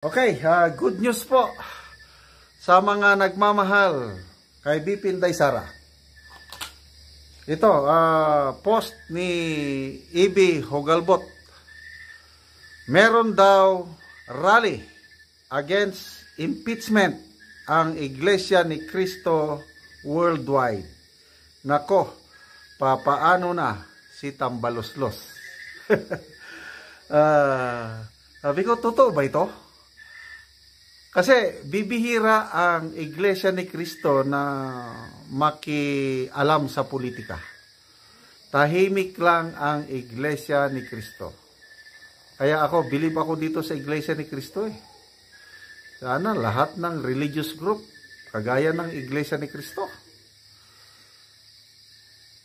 Okay, good news po sa mga nagmamahal kay BP Inday Sara. Ito, post ni EB Hogalbot. Meron daw rally against impeachment ang Iglesia ni Cristo worldwide. Nako, papaano na si Tambaloslos? Sabi ko, totoo ba ito? Kasi bibihira ang Iglesia ni Cristo na makialam sa politika. Tahimik lang ang Iglesia ni Cristo. Kaya ako, believe ako dito sa Iglesia ni Cristo . Sana lahat ng religious group, kagaya ng Iglesia ni Cristo.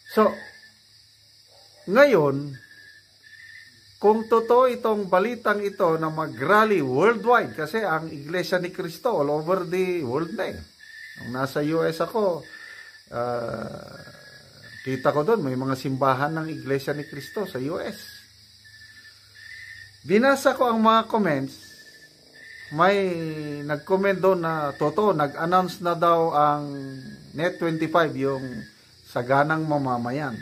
So, ngayon, kung totoo itong balitang ito na mag-rally worldwide, kasi ang Iglesia ni Cristo all over the world na . Nung nasa US ako, kita ko doon, may mga simbahan ng Iglesia ni Cristo sa US. Binasa ko ang mga comments, may nag-comment doon na totoo, nag-announce na daw ang Net25, yung saganang mamamayan.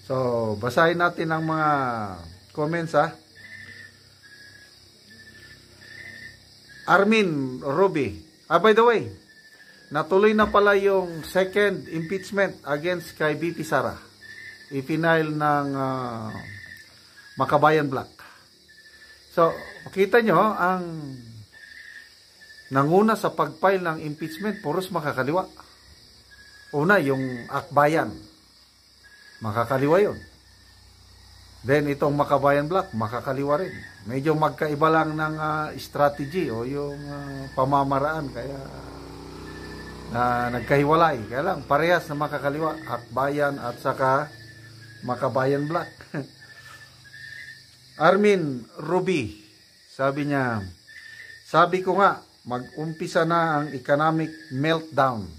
So, basahin natin ang mga comments . Armin Ruby. By the way, natuloy na pala yung second impeachment against kay BP Sara. Ipinail ng Makabayan Black. So, makita nyo, ang nanguna sa pag-file ng impeachment, puros makakaliwa. Una, yung Akbayan. Makakaliwa yun. Then itong Makabayan Black, makakaliwa rin. Medyo magkaiba lang ng strategy o yung pamamaraan. Kaya nagkahiwalay. Kaya lang, parehas na makakaliwa. Akbayan at saka Makabayan Black. Armin Ruby, sabi niya, sabi ko nga, mag-umpisa na ang economic meltdown.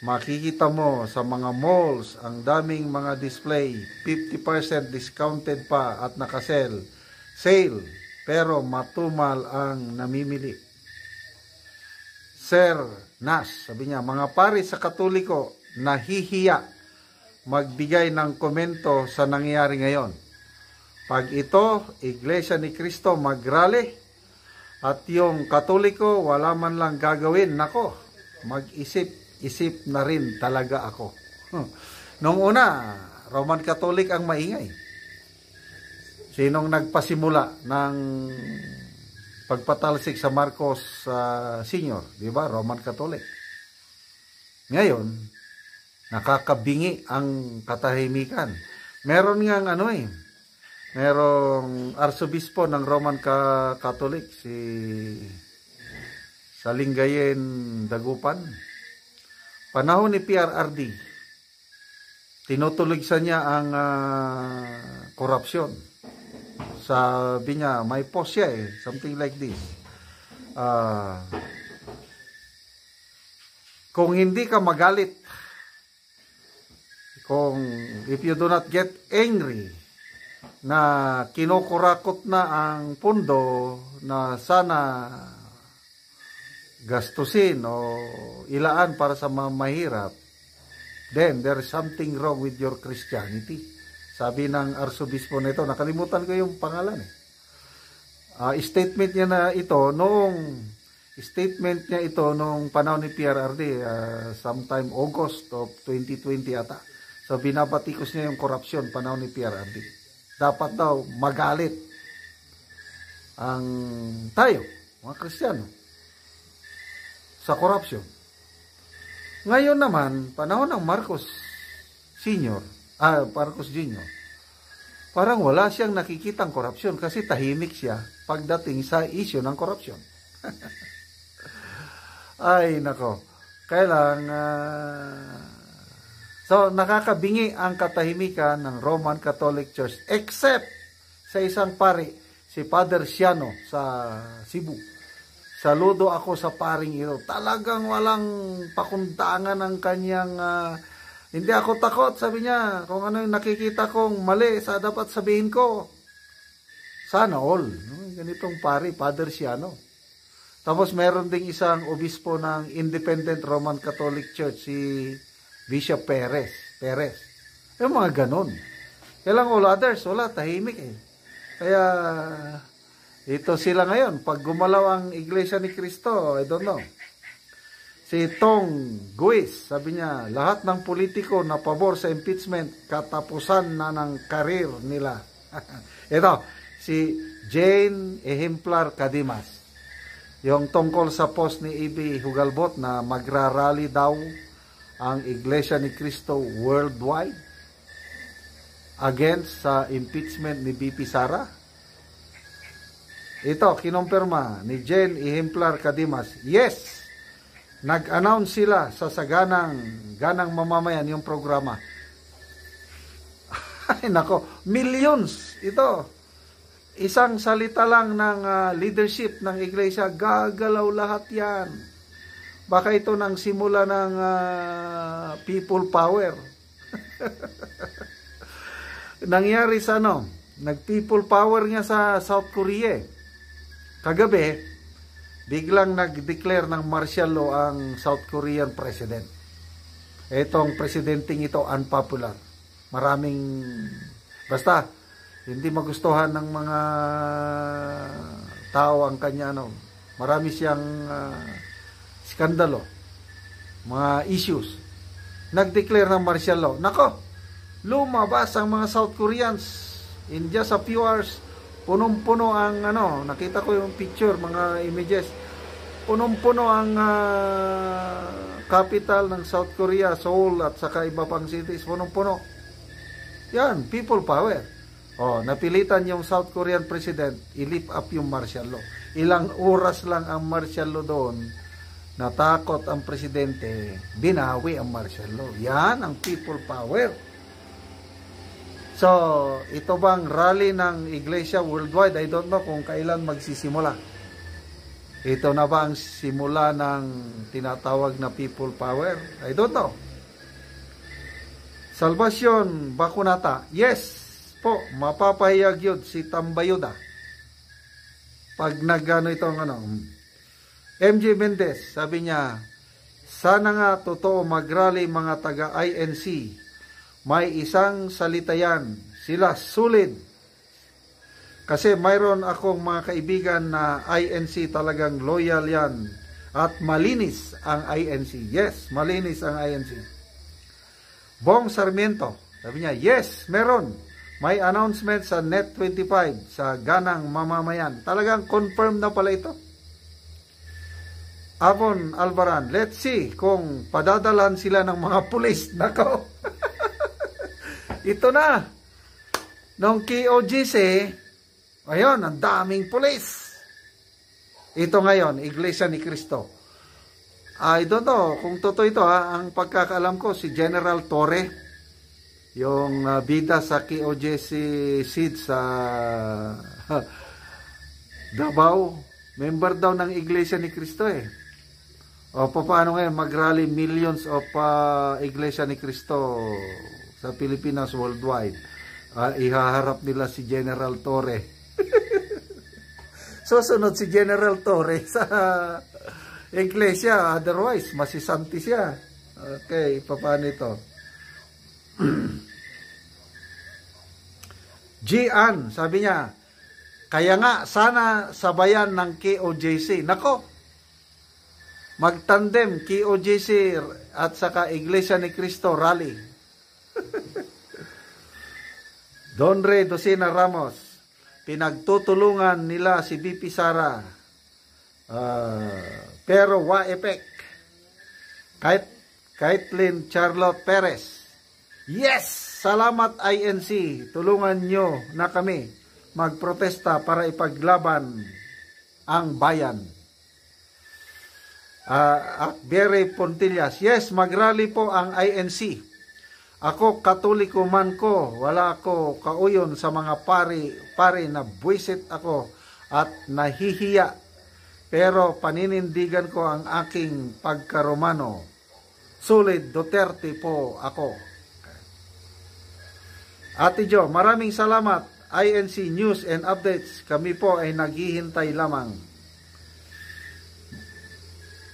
Makikita mo sa mga malls ang daming mga display, 50% discounted pa at nakasell. Sale, pero matumal ang namimili. Sir Nas, sabi niya, mga pari sa Katoliko, nahihiya magbigay ng komento sa nangyayari ngayon. Pag ito, Iglesia ni Cristo magrally, at yung Katoliko wala man lang gagawin, nako, mag-isip na rin talaga ako. Noong una, Roman Catholic ang maingay. Sinong nagpasimula ng pagpatalsik sa Marcos Sr., di ba? Roman Catholic. Ngayon, nakakabingi ang katahimikan. Meron ngang merong arsobispo ng Roman Catholic, si Salingayen Dagupan. Panahon ni PRRD, tinutuligsan niya ang korupsyon. Sabi niya, may post siya something like this. Kung hindi ka magalit, if you do not get angry, na kinukurakot na ang pundo na sana gastusin o ilaan para sa mga mahirap, then there is something wrong with your Christianity. Sabi ng arsobispo nito, nakalimutan ko yung pangalan statement niya na ito, statement niya ito noong panahon ni PRRD, sometime August of 2020 ata. So binabatikos niya yung korupsyon panahon ni PRRD. Dapat daw magalit ang tayo, mga Kristiyano, sa korupsyon. Ngayon naman, panahon ng Marcos Jr., parang wala siyang nakikitang korupsyon kasi tahimik siya pagdating sa issue ng korupsyon. Ay, nako. Kailang, so, nakakabingi ang katahimikan ng Roman Catholic Church except sa isang pari, si Father Siano sa Cebu. Saludo ako sa paring ito. Talagang walang pakundangan ng kanyang, hindi ako takot, sabi niya, kung ano yung nakikita kong mali, sa dapat sabihin ko. Sana all. Ganitong pari, Father Siano. Tapos meron ding isang obispo ng Independent Roman Catholic Church, si Bishop Perez. Yung mga ganon. Kaya lang all others, wala, tahimik eh. Kaya, ito sila ngayon. Pag gumalaw ang Iglesia ni Cristo, I don't know. Si Tong Guis, sabi niya, lahat ng politiko na pabor sa impeachment, katapusan na ng karir nila. Ito, si Jane Ejemplar Cadimas. Yung tungkol sa post ni E.B. Hugalbot na magrarally daw ang Iglesia ni Cristo worldwide against sa impeachment ni BP Sara. Ito, kinumpirma ni Jane Ejemplar Cadimas. Yes, nag-announce sila sa ganang mamamayan yung programa. Ay nako, millions ito. Isang salita lang ng leadership ng iglesia, gagalaw lahat yan. Baka ito nang simula ng people power. Nangyari sa nag-people power nga sa South Korea. Kagabi, biglang nag-declare ng martial law ang South Korean president. Itong presidenting ito unpopular. Basta, hindi magustuhan ng mga tao ang kanya, marami siyang skandalo, mga issues. Nag-declare ng martial law. Nako, lumabas ang mga South Koreans in just a few hours. Punong-puno ang nakita ko yung picture, mga images. Punong-puno ang capital ng South Korea, Seoul at saka iba pang cities. Punong-puno. Yan, people power. Napilitan yung South Korean president i-lift up yung martial law. Ilang oras lang ang martial law doon, natakot ang presidente, binawi ang martial law. Yan ang people power. So, ito bang rally ng Iglesia worldwide? I don't know kung kailan magsisimula. Ito na ba ang simula ng tinatawag na people power? I don't know. Salvation Bakunata. Yes po, mapapahayag yun si Tambayuda. Pag itong MJ Mendez, sabi niya, sana nga totoo magrally mga taga-INC. May isang salita yan, sila sulit. Kasi mayroon akong mga kaibigan na INC, talagang loyal yan. At malinis ang INC. Yes, malinis ang INC. Bong Sarmiento, sabi niya, yes, meron. May announcement sa Net25 sa ganang mamamayan. Talagang confirm na pala ito. Avon Alvaran, let's see kung padadalan sila ng mga pulis. Nako. Ito na. Nung KOGC, ayun, ang daming pulis. Ito ngayon, Iglesia ni Cristo. I don't know kung totoo ito Ang pagkakaalam ko, si General Torre, yung bida sa KOJC seed sa Davao, member daw ng Iglesia ni Cristo O paano ngayon mag-rally millions of Iglesia ni Cristo sa Pilipinas worldwide? Ihaharap nila si General Torre. Susunod si General Torre sa Iglesia, otherwise masisanti siya. Okay, paano ito? Gian, sabi niya, kaya nga sana sabayan ng KOJC. Nako, magtandem KOJC at saka Iglesia ni Cristo rally. Don Rey Docina Ramos, pinagtutulungan nila si BP Sara, pero wa effect. Kaitlyn Charlotte Perez, yes! Salamat INC, tulungan nyo na kami magprotesta para ipaglaban ang bayan. Bere Pontillas, yes, magrally po ang INC. Ako, Katoliko man ko, wala ako kauyon sa mga pari na buwisit ako at nahihiya. Pero paninindigan ko ang aking pagkaromano. Sulit Duterte po ako. Ate Jo, maraming salamat INC News and Updates. Kami po ay naghihintay lamang.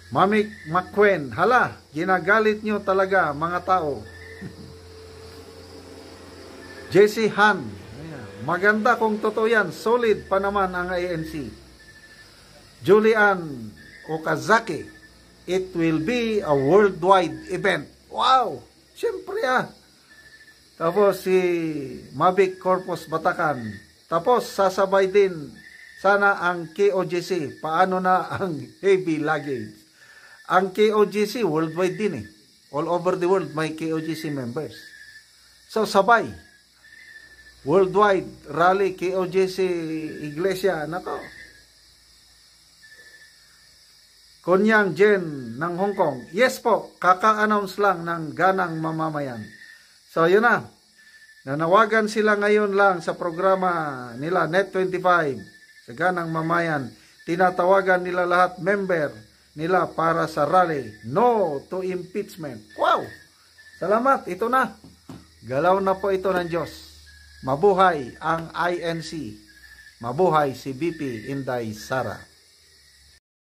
Mami McQueen, hala, ginagalit nyo talaga mga tao. JC Han, maganda kung totoo yan, solid pa naman ang INC. Julian Okazaki, it will be a worldwide event. Wow, siyempre Tapos si Mavic Corpus Batacan, tapos sasabay din sana ang KOGC. Paano na ang heavy luggage? Ang KOGC worldwide din All over the world may KOGC members. So sabay. Worldwide rally KOGC Iglesia. Nako. Konyang Jen ng Hong Kong. Yes po, kaka-announce lang ng ganang mamamayan. So yun na. Nanawagan sila ngayon lang sa programa nila Net25 sa ganang mamayan. Tinatawagan nila lahat member nila para sa rally. No to impeachment. Wow! Salamat, ito na. Galaw na po ito ng Diyos. Mabuhay ang INC. Mabuhay si BP Inday Sara.